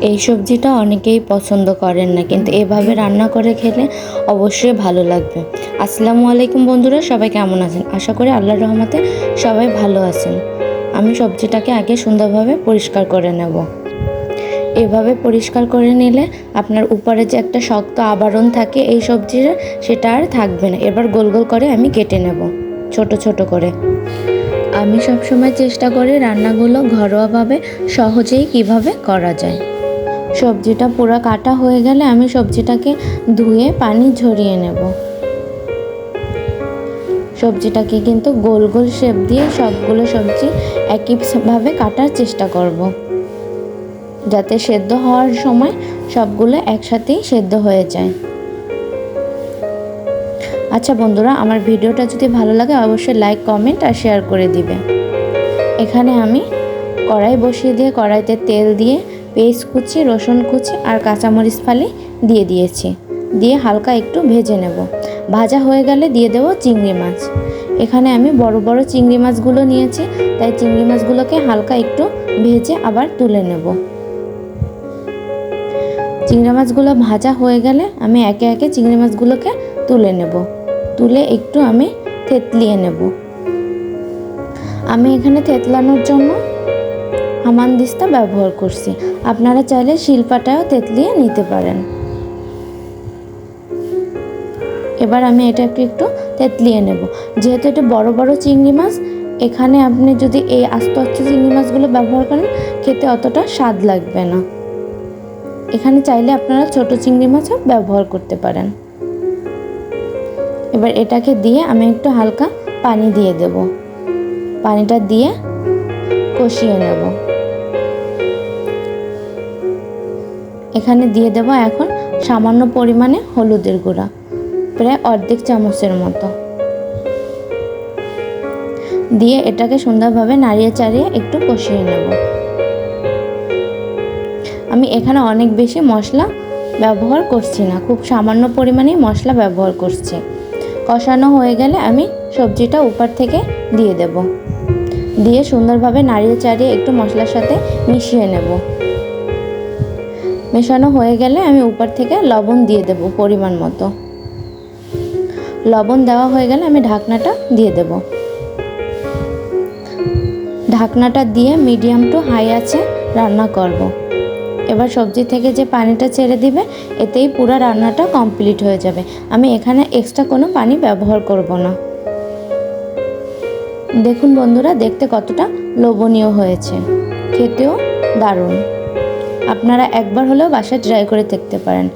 এই সবজিটা অনেকেই পছন্দ করেন না, কিন্তু এভাবে রান্না করে খেলে অবশ্যই ভালো লাগবে। আসসালামু আলাইকুম বন্ধুরা, সবাই কেমন আছেন? আশা করি আল্লাহর রহমতে সবাই ভালো আছেন। আমি সবজিটাকে আগে সুন্দরভাবে পরিষ্কার করে নেব। এভাবে পরিষ্কার করে নিলে আপনার উপরে যে একটা শক্ত আবরণ থাকে এই সবজির, সেটা আর থাকবে না। এবার গোল গোল করে আমি কেটে নেব, ছোট ছোট করে। আমি সবসময় চেষ্টা করি রান্নাগুলো ঘরোয়াভাবে সহজেই কিভাবে করা যায়। সবজিটা পুরো কাটা হয়ে গেলে আমি সবজিটাকে ধুয়ে পানি ঝরিয়ে নেব। সবজিটাকে কিন্তু গোল গোল শেপ দিয়ে সবগুলো সবজি একইভাবে কাটার চেষ্টা করব, যাতে সেদ্ধ হওয়ার সময় সবগুলো একসাথেই সেদ্ধ হয়ে যায়। আচ্ছা বন্ধুরা, আমার ভিডিওটা যদি ভালো লাগে অবশ্যই লাইক, কমেন্ট আর শেয়ার করে দিবে। এখানে আমি কড়াই বসিয়ে দিয়ে কড়াইতে তেল দিয়ে পেঁয়াজ কুচি, রসুন কুচি আর কাঁচামরিচ ফালি দিয়ে দিয়েছি। দিয়ে হালকা একটু ভেজে নেব। ভাজা হয়ে গেলে দিয়ে দেব চিংড়ি মাছ। এখানে আমি বড় বড় চিংড়ি মাছগুলো নিয়েছি, তাই চিংড়ি মাছগুলোকে হালকা একটু ভেজে আবার তুলে নেব। চিংড়ি মাছগুলো ভাজা হয়ে গেলে আমি একে একে চিংড়ি মাছগুলোকে তুলে নেব। তুলে একটু আমি থেতলিয়ে নেব। আমি এখানে থেতলানোর জন্য হামানদিস্তা ব্যবহার করছি। আপনারা চাইলে শিলপাটাও থেতলিয়ে নিতে পারেন। এবার আমি এটা একটু থেতলিয়ে নেব। যেহেতু এটা বড় বড় চিংড়ি মাছ, এখানে আপনি যদি এই আস্ত আস্ত চিংড়ি মাছগুলো ব্যবহার করেন খেতে অতটা স্বাদ লাগবে না। এখানে চাইলে আপনারা ছোট চিংড়ি মাছও ব্যবহার করতে পারেন। এবার এটাকে দিয়ে আমি একটু হালকা পানি দিয়ে দেব। পানিটা দিয়ে কষিয়ে নেব। এখানে দিয়ে দেব এখন সামান্য পরিমাণে হলুদের গুঁড়া, প্রায় অর্ধেক চামচের মতো। দিয়ে এটাকে সুন্দরভাবে নাড়িয়ে চাড়িয়ে একটু কষিয়ে নেব। আমি এখানে অনেক বেশি মশলা ব্যবহার করছি না, খুব সামান্য পরিমাণেই মশলা ব্যবহার করছি। কষানো হয়ে গেলে আমি সবজিটা উপর থেকে দিয়ে দেব। দিয়ে সুন্দরভাবে নাড়িয়ে চাড়িয়ে একটু মশলার সাথে মিশিয়ে নেব। মেশানো হয়ে গেলে আমি উপর থেকে লবণ দিয়ে দেব পরিমাণ মতো। লবণ দেওয়া হয়ে গেলে আমি ঢাকনাটা দিয়ে দেব। ঢাকনাটা দিয়ে মিডিয়াম টু হাই আঁচে রান্না করব। এবার সবজি থেকে যে পানিটা ছেড়ে দিবে, এতেই পুরো রান্নাটা কমপ্লিট হয়ে যাবে। আমি এখানে এক্সট্রা কোনো পানি ব্যবহার করব না। দেখুন বন্ধুরা, দেখতে কতটা লোভনীয় হয়েছে, খেতেও দারুণ। আপনারা একবার হলেও বাসায় ট্রাই করে দেখতে পারেন।